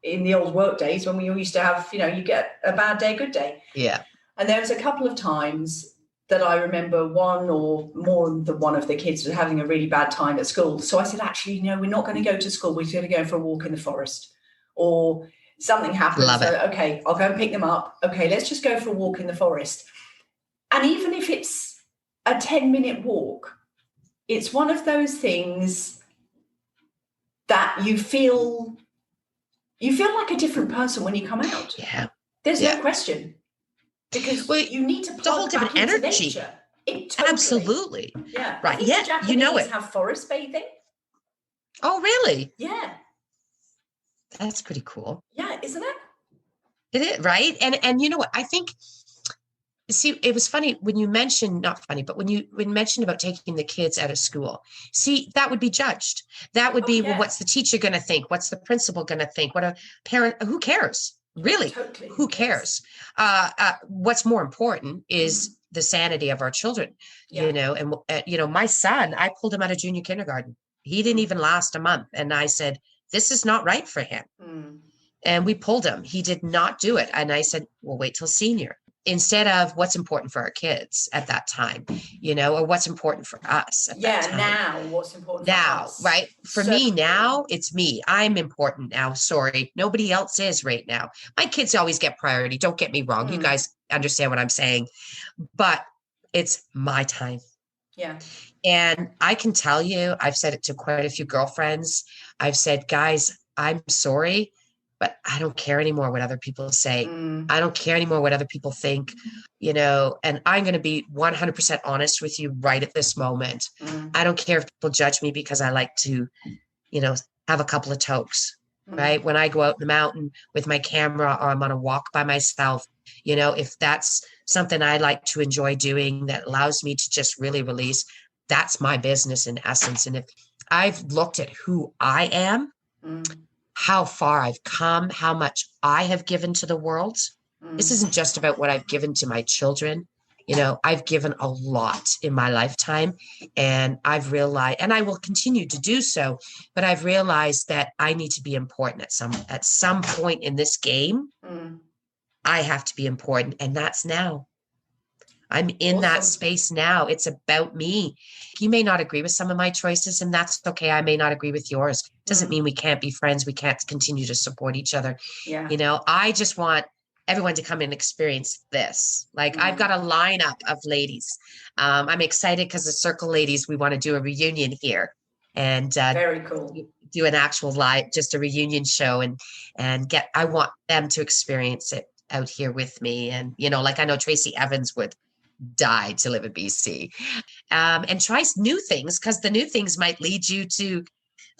in the old work days when we all used to have, you get a bad day, good day. Yeah. And there was a couple of times that I remember one or more than one of the kids was having a really bad time at school. So I said, actually, we're not going to go to school. We're going to go for a walk in the forest. Or something happened. Okay, I'll go and pick them up. Okay, let's just go for a walk in the forest. And even if it's a 10-minute walk, it's one of those things that you feel like a different person when you come out. Yeah. There's no question. Because you need to plug it's a whole different energy. Totally. Absolutely. Yeah. Right. The Japanese have forest bathing. Oh, really? Yeah. That's pretty cool. Yeah, isn't it? It is, right? And you know what? I think, see, it was funny when you mentioned, not funny, but when you mentioned about taking the kids out of school. See, that would be judged. That would be, well, what's the teacher going to think? What's the principal going to think? What a parent, who cares? Really? Totally. Who cares? What's more important is the sanity of our children, and, my son, I pulled him out of junior kindergarten. He didn't even last a month. And I said, this is not right for him. And we pulled him. He did not do it. And I said, well, wait till senior. Instead of what's important for our kids at that time, or what's important for us at that time. Now what's important for us. Right? For me now, it's me. I'm important now. Sorry. Nobody else is right now. My kids always get priority. Don't get me wrong. You guys understand what I'm saying. But it's my time. Yeah. And I can tell you, I've said it to quite a few girlfriends. I've said, guys, I'm sorry, but I don't care anymore what other people say. I don't care anymore what other people think, and I'm going to be 100% honest with you right at this moment. I don't care if people judge me because I like to, have a couple of tokes, right? When I go out in the mountain with my camera or I'm on a walk by myself, if that's something I like to enjoy doing that allows me to just really release, that's my business in essence. And if I've looked at who I am, how far I've come, how much I have given to the world. This isn't just about what I've given to my children. You know, I've given a lot in my lifetime, and I've realized, and I will continue to do so, but I've realized that I need to be important at some point in this game. I have to be important, and that's now. I'm in that space now. It's about me. You may not agree with some of my choices, and that's okay. I may not agree with yours. Doesn't mean we can't be friends. We can't continue to support each other. Yeah. You know, I just want everyone to come and experience this. Like I've got a lineup of ladies. I'm excited because the Circle ladies, we want to do a reunion here and very cool. Do an actual live, just a reunion show and I want them to experience it out here with me. And, you know, like I know Tracy Evans would die to live in BC and try new things, because the new things might lead you to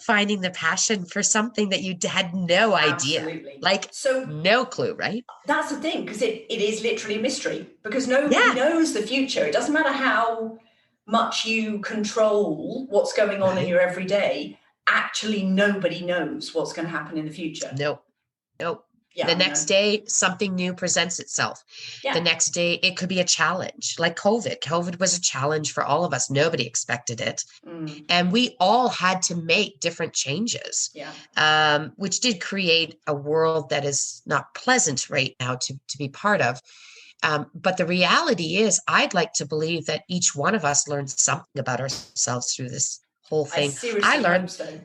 finding the passion for something that you had no idea. Absolutely. Like, so no clue, right? That's the thing, because it is literally a mystery, because nobody knows the future. It doesn't matter how much you control what's going on in your everyday. Actually, nobody knows what's going to happen in the future. Nope. Yeah, the next day, something new presents itself. Yeah. The next day, it could be a challenge, like COVID. COVID was a challenge for all of us. Nobody expected it. And we all had to make different changes, which did create a world that is not pleasant right now to be part of. But the reality is, I'd like to believe that each one of us learned something about ourselves through this whole thing. I learned so.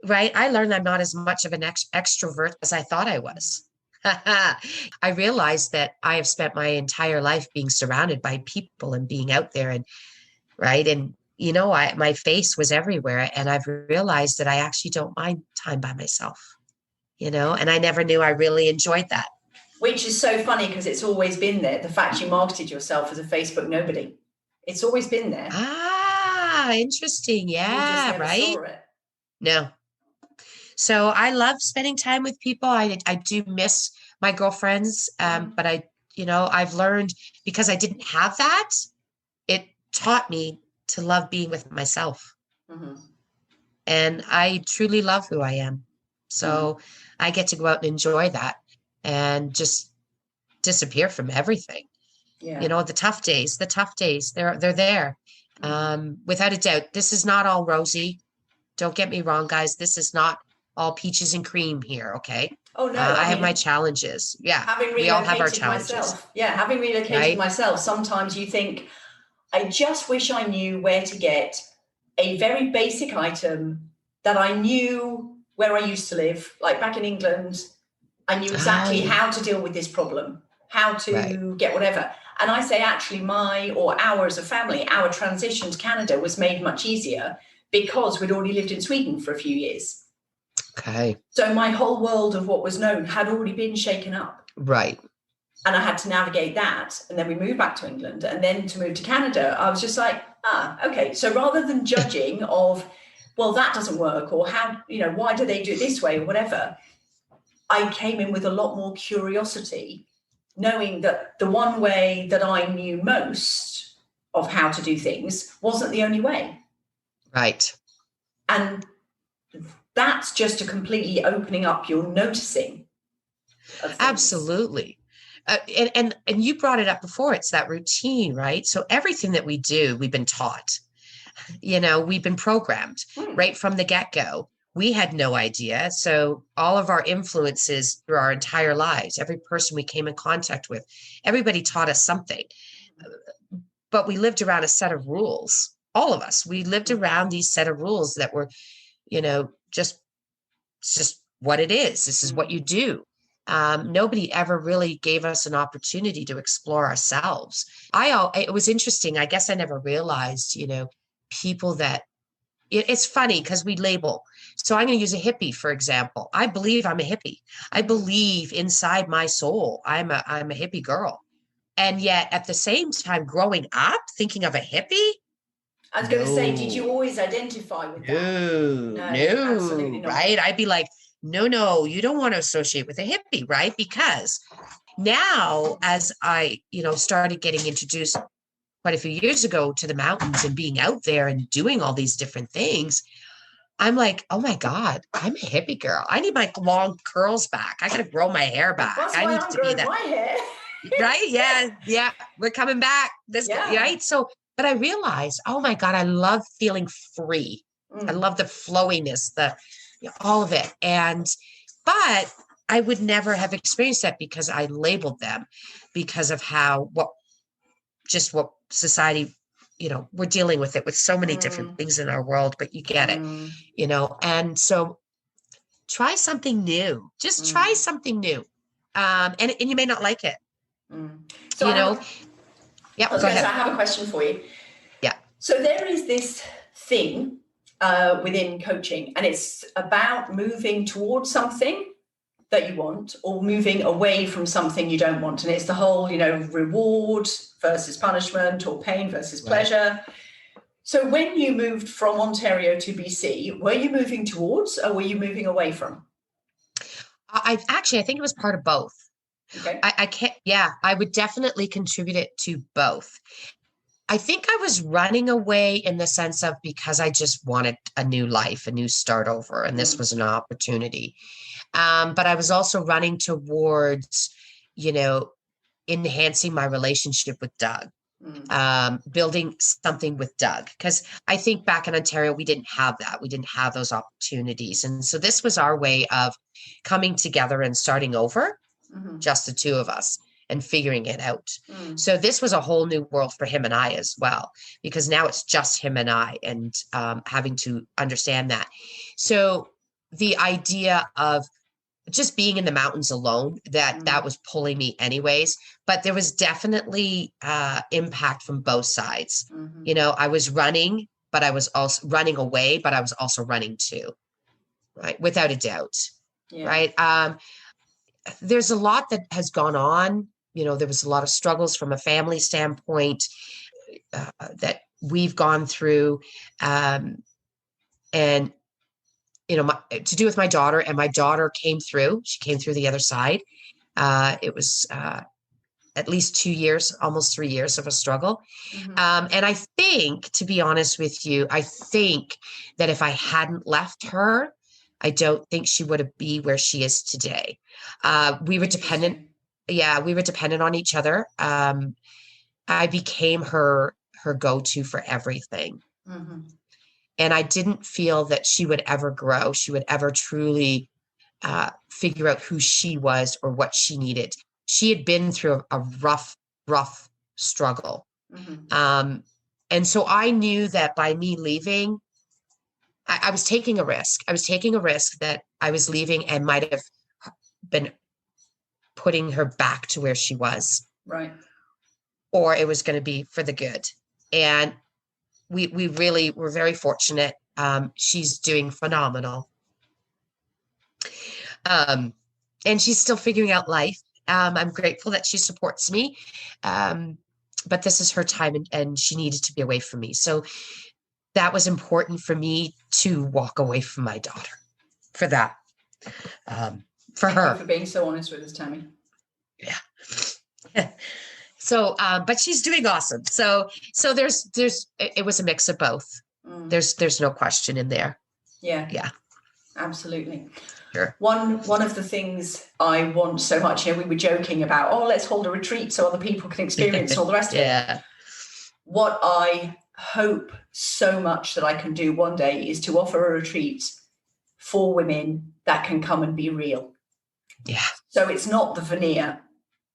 Right. I learned I'm not as much of an extrovert as I thought I was. I realized that I have spent my entire life being surrounded by people and being out there and you know, my face was everywhere. And I've realized that I actually don't mind time by myself, you know, and I never knew I really enjoyed that. Which is so funny, because it's always been there. The fact you marketed yourself as a Facebook nobody. It's always been there. Ah, interesting. Yeah. You just never right. saw it. No. So I love spending time with people. I do miss my girlfriends, but I've learned, because I didn't have that, it taught me to love being with myself. And I truly love who I am. So I get to go out and enjoy that and just disappear from everything. Yeah. You know, the tough days, they're there. Without a doubt, this is not all rosy. Don't get me wrong, guys. This is not all peaches and cream here, okay? Oh, no. I have my challenges. Yeah, we all have our challenges. Having relocated myself, sometimes you think, I just wish I knew where to get a very basic item that I knew where I used to live. Like back in England, I knew exactly how to deal with this problem, how to get whatever. And I say, actually, our as a family, our transition to Canada was made much easier because we'd already lived in Sweden for a few years. Okay. So my whole world of what was known had already been shaken up. Right. And I had to navigate that. And then we moved back to England. And then to move to Canada, I was just like, okay. So rather than judging of, well, that doesn't work, or how, why do they do it this way or whatever, I came in with a lot more curiosity, knowing that the one way that I knew most of how to do things wasn't the only way. Right. And that's just a completely opening up your noticing of things. Absolutely. And you brought it up before. It's that routine, right? So everything that we do, we've been taught, we've been programmed right from the get-go. We had no idea. So all of our influences through our entire lives, every person we came in contact with, everybody taught us something. But we lived around a set of rules. All of us, we lived around these set of rules that were, just what it is. This is what you do. Nobody ever really gave us an opportunity to explore ourselves. It was interesting. I guess I never realized, people that it's funny because we label. So I'm going to use a hippie, for example. I believe I'm a hippie. I believe inside my soul, I'm a hippie girl. And yet at the same time, growing up, thinking of a hippie. I was going to say, did you always identify with that? No, absolutely not. Right? I'd be like, no, you don't want to associate with a hippie, right? Because now, as I, started getting introduced quite a few years ago to the mountains and being out there and doing all these different things, I'm like, oh my God, I'm a hippie girl. I need my long curls back. I got to grow my hair back. That's I why need I'm to be growing that. my hair. Right? Yeah. Yeah. We're coming back. Right. So, but I realized, oh my God, I love feeling free. I love the flowiness, all of it. But I would never have experienced that because I labeled them because of what society, we're dealing with it with so many different things in our world, but you get it, and so try something new, just try something new. And you may not like it, So Yeah, I was go going to ahead. say, I have a question for you. Yeah. So there is this thing within coaching, and it's about moving towards something that you want or moving away from something you don't want. And it's the whole, reward versus punishment or pain versus pleasure. Right. So when you moved from Ontario to BC, were you moving towards or were you moving away from? I think it was part of both. Okay. I would definitely contribute it to both. I think I was running away in the sense of because I just wanted a new life, a new start over, and this was an opportunity. But I was also running towards, enhancing my relationship with Doug, building something with Doug. Because I think back in Ontario, we didn't have that. We didn't have those opportunities. And so this was our way of coming together and starting over, just the two of us, and figuring it out. So this was a whole new world for him and I as well, because now it's just him and I, and having to understand that. So the idea of just being in the mountains alone, that was pulling me anyways, but there was definitely impact from both sides. I was running, but I was also running away, but I was also running too, right? Without a doubt. Yeah. Right. There's a lot that has gone on. There was a lot of struggles from a family standpoint that we've gone through. And, to do with my daughter, and my daughter came through. She came through the other side. It was at least 2 years, almost 3 years of a struggle. And I think, to be honest with you, I think that if I hadn't left her, I don't think she would have been where she is today. We were dependent. Yeah, we were dependent on each other. I became her go-to for everything. And I didn't feel that she would ever grow. She would ever truly figure out who she was or what she needed. She had been through a rough struggle. And so I knew that by me leaving, I was taking a risk. I was taking a risk that I was leaving and might have been putting her back to where she was. Right. Or it was going to be for the good. And we really were very fortunate. She's doing phenomenal. And she's still figuring out life. I'm grateful that she supports me. But this is her time, and she needed to be away from me. So that was important for me to walk away from my daughter for that. For her. Thank you for being so honest with us, Tammy. Yeah. So, but she's doing awesome. So it was a mix of both. There's no question in there. Yeah. Yeah. Absolutely. Sure. One of the things I want so much, we were joking about, let's hold a retreat so other people can experience all the rest of it. What I hope so much that I can do one day is to offer a retreat for women that can come and be real. Yeah. So it's not the veneer.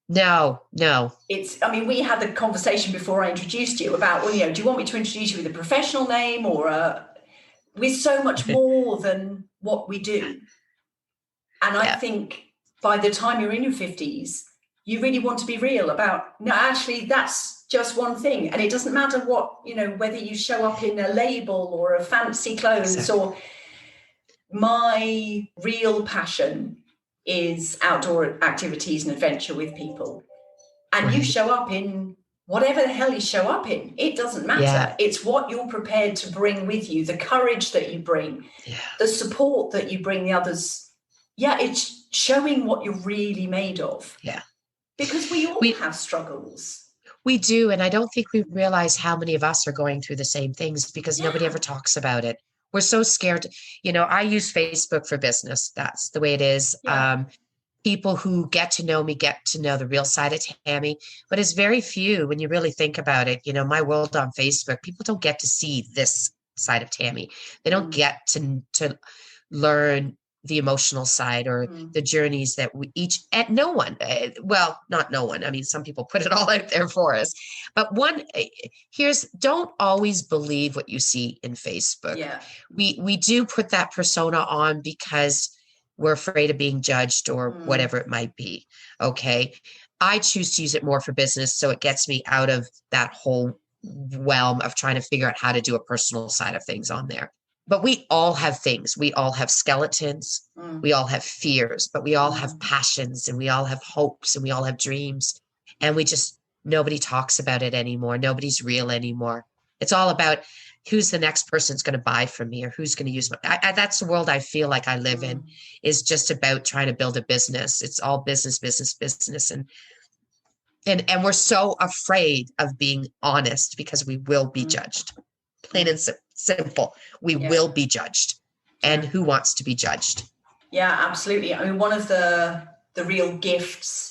No. We had the conversation before I introduced you about, do you want me to introduce you with a professional name or with so much more than what we do. And I think by the time you're in your 50s, you really want to be real about, no, actually, that's just one thing. And it doesn't matter what, whether you show up in a label or a fancy clothes. Exactly. Or my real passion is outdoor activities and adventure with people. And you show up in whatever the hell you show up in. It doesn't matter. Yeah. It's what you're prepared to bring with you, the courage that you bring, the support that you bring the others. Yeah, it's showing what you're really made of. Yeah. Because we all have struggles. We do. And I don't think we realize how many of us are going through the same things because nobody Yeah. ever talks about it. We're so scared. I use Facebook for business. That's the way it is. Yeah. People who get to know me get to know the real side of Tammy, but it's very few when you really think about it. My world on Facebook, people don't get to see this side of Tammy. They don't get to learn the emotional side or the journeys that we each, and no one, well, not no one. I mean, some people put it all out there for us, but don't always believe what you see in Facebook. Yeah. We do put that persona on because we're afraid of being judged or whatever it might be. Okay. I choose to use it more for business. So it gets me out of that whole realm of trying to figure out how to do a personal side of things on there. But we all have things. We all have skeletons. We all have fears, but we all have passions and we all have hopes and we all have dreams. And nobody talks about it anymore. Nobody's real anymore. It's all about who's the next person's going to buy from me or who's going to use that's the world I feel like I live in, is just about trying to build a business. It's all business, business, business. And we're so afraid of being honest because we will be judged. Plain and simple. We will be judged. And who wants to be judged? Yeah, absolutely. I mean, one of the real gifts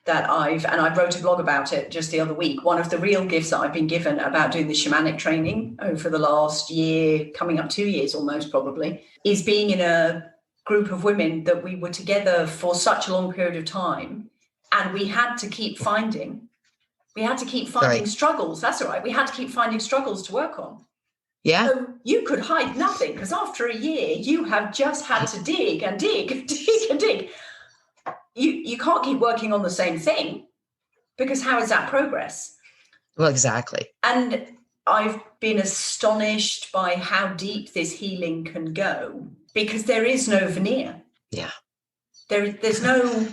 that I wrote a blog about it just the other week. One of the real gifts that I've been given about doing the shamanic training over the last year, coming up 2 years almost probably, is being in a group of women that we were together for such a long period of time. And we had to keep finding struggles. That's all right. We had to keep finding struggles to work on. Yeah. So you could hide nothing because after a year, you have just had to dig and dig and dig and dig. You can't keep working on the same thing because how is that progress? Well, exactly. And I've been astonished by how deep this healing can go because there is no veneer. Yeah. There's no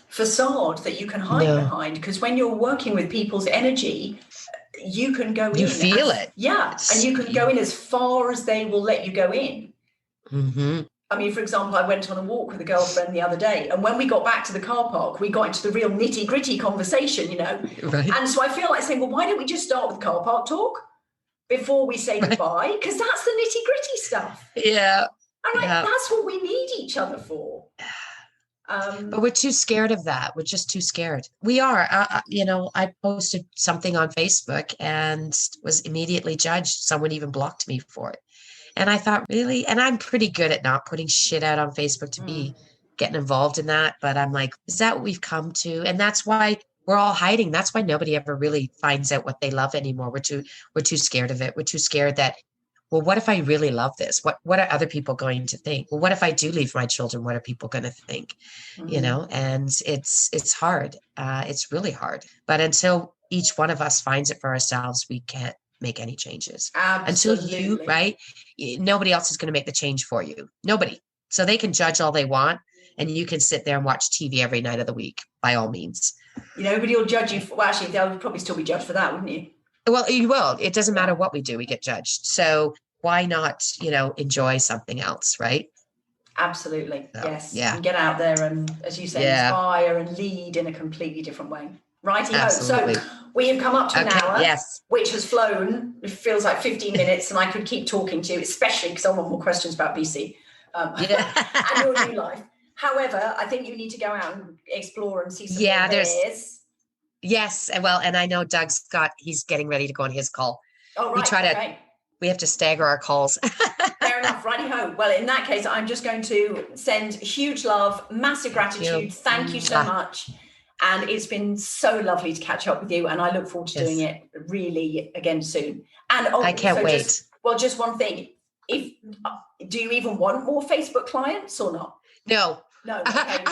facade that you can hide behind because when you're working with people's energy, you can go in. You feel it. Yeah. And you can go in as far as they will let you go in. Mm-hmm. I mean, for example, I went on a walk with a girlfriend the other day, and when we got back to the car park, we got into the real nitty-gritty conversation, Right. And so I feel like saying, well, why don't we just start with car park talk before we say goodbye? Because that's the nitty-gritty stuff. Yeah. And that's what we need each other for. But we're too scared of that. We're just too scared. We are. I posted something on Facebook and was immediately judged. Someone even blocked me for it. And I thought, really? And I'm pretty good at not putting shit out on Facebook to be getting involved in that. But I'm like, is that what we've come to? And that's why we're all hiding. That's why nobody ever really finds out what they love anymore. We're too scared of it. We're too scared that, well, what if I really love this? What are other people going to think? Well, what if I do leave my children? What are people going to think? And it's hard. It's really hard. But until each one of us finds it for ourselves, we can't make any changes. Absolutely. Until right? Nobody else is going to make the change for you. Nobody. So they can judge all they want, and you can sit there and watch TV every night of the week, by all means. Nobody will judge you. Well, actually, they'll probably still be judged for that, wouldn't you? Well, you will. It doesn't matter what we do, we get judged. So why not, enjoy something else, right? Absolutely. So, yes. Yeah. And get out there and, as you say, inspire and lead in a completely different way. Righty ho. So we have come up to an hour, which has flown. It feels like 15 minutes, and I could keep talking to you, especially because I want more questions about BC and your new life. However, I think you need to go out and explore and see some bears. Yes. And I know he's getting ready to go on his call. Oh, right. We have to stagger our calls. Fair enough. Righty ho. Well, in that case, I'm just going to send huge love, massive gratitude. Thank you so much. And it's been so lovely to catch up with you. And I look forward to doing it really again soon. And I can't wait. Just one thing. Do you even want more Facebook clients or not? No. No. Okay.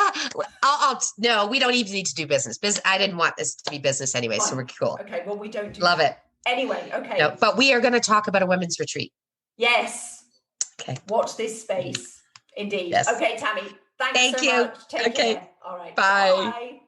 No, we don't even need to do business. I didn't want this to be business anyway, so we're cool. Okay. Well, we don't do Love it. Anyway, okay. No, but we are going to talk about a women's retreat. Yes. Okay. Watch this space. Indeed. Yes. Okay, Tammy. Thank you so much. Take care. All right. Bye. Bye.